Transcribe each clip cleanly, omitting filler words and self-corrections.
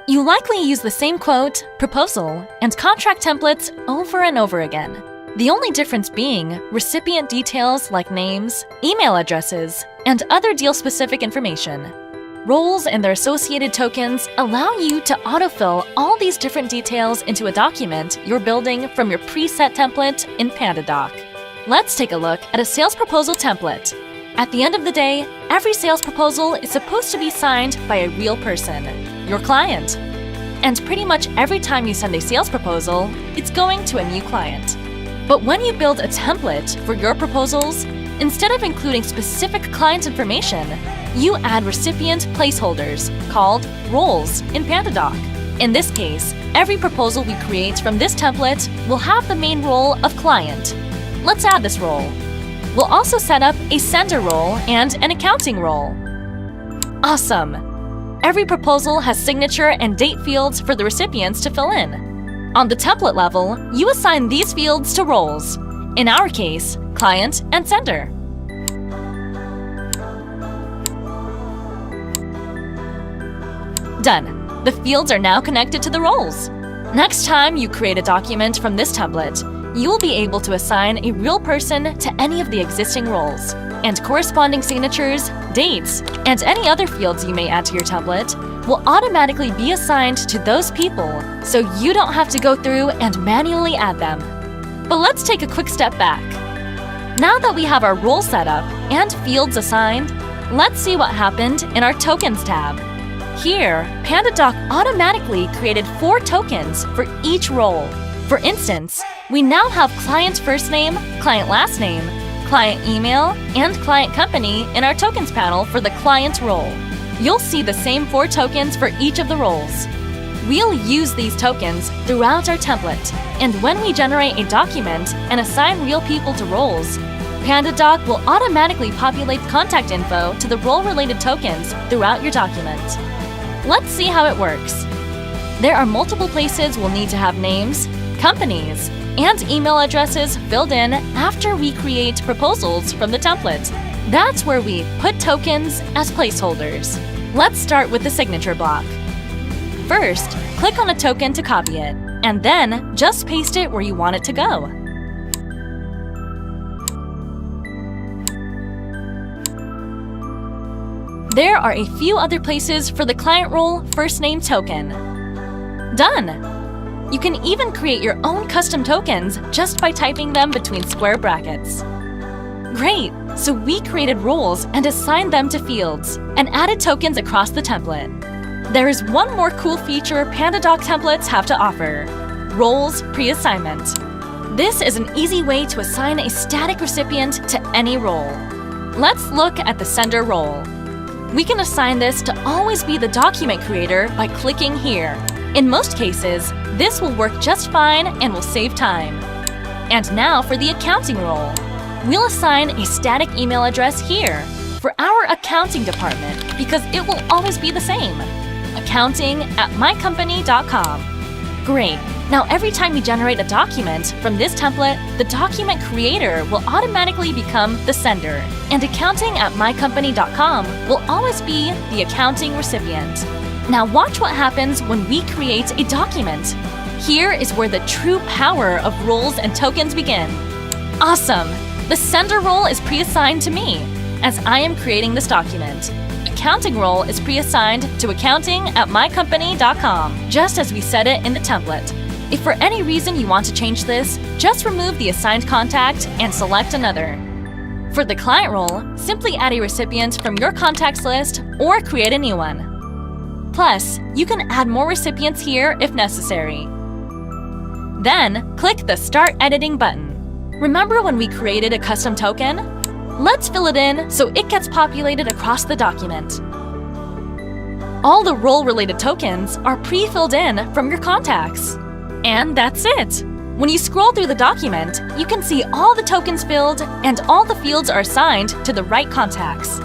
You likely use the same quote, proposal, and contract templates over and over again. The only difference being recipient details like names, email addresses, and other deal-specific information. Roles and their associated tokens allow you to autofill all these different details into a document you're building from your preset template in PandaDoc. Let's take a look at a sales proposal template. At the end of the day, every sales proposal is supposed to be signed by a real person, your client. And pretty much every time you send a sales proposal, it's going to a new client. But when you build a template for your proposals, instead of including specific client information, you add recipient placeholders called roles in PandaDoc. In this case, every proposal we create from this template will have the main role of client. Let's add this role. We'll also set up a sender role and an accounting role. Awesome! Every proposal has signature and date fields for the recipients to fill in. On the template level, you assign these fields to roles. In our case, client and sender. Done. The fields are now connected to the roles. Next time you create a document from this template, you will be able to assign a real person to any of the existing roles, and corresponding signatures, dates, and any other fields you may add to your template will automatically be assigned to those people, so you don't have to go through and manually add them. But let's take a quick step back. Now that we have our role set up and fields assigned, let's see what happened in our Tokens tab. Here, PandaDoc automatically created 4 tokens for each role. For instance, we now have client first name, client last name, client email, and client company in our tokens panel for the client role. You'll see the same 4 tokens for each of the roles. We'll use these tokens throughout our template, and when we generate a document and assign real people to roles, PandaDoc will automatically populate contact info to the role-related tokens throughout your document. Let's see how it works. There are multiple places we'll need to have names, companies, and email addresses filled in after we create proposals from the template. That's where we put tokens as placeholders. Let's start with the signature block. First, click on a token to copy it, and then just paste it where you want it to go. There are a few other places for the client role first name token. Done! You can even create your own custom tokens just by typing them between square brackets. Great! So we created roles and assigned them to fields, and added tokens across the template. There is one more cool feature PandaDoc templates have to offer: roles pre-assignment. This is an easy way to assign a static recipient to any role. Let's look at the sender role. We can assign this to always be the document creator by clicking here. In most cases, this will work just fine and will save time. And now for the accounting role. We'll assign a static email address here for our accounting department because it will always be the same: accounting@mycompany.com. Great! Now every time we generate a document from this template, the document creator will automatically become the sender, and accounting@mycompany.com will always be the accounting recipient. Now watch what happens when we create a document. Here is where the true power of roles and tokens begin. Awesome! The sender role is pre-assigned to me, as I am creating this document. Accounting role is pre-assigned to accounting@mycompany.com, just as we set it in the template. If for any reason you want to change this, just remove the assigned contact and select another. For the client role, simply add a recipient from your contacts list or create a new one. Plus, you can add more recipients here if necessary. Then, click the Start Editing button. Remember when we created a custom token? Let's fill it in so it gets populated across the document. All the role-related tokens are pre-filled in from your contacts. And that's it! When you scroll through the document, you can see all the tokens filled and all the fields are assigned to the right contacts.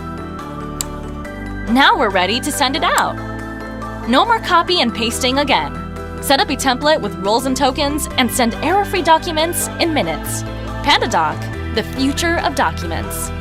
Now we're ready to send it out. No more copy and pasting again. Set up a template with roles and tokens and send error-free documents in minutes. PandaDoc, the future of documents.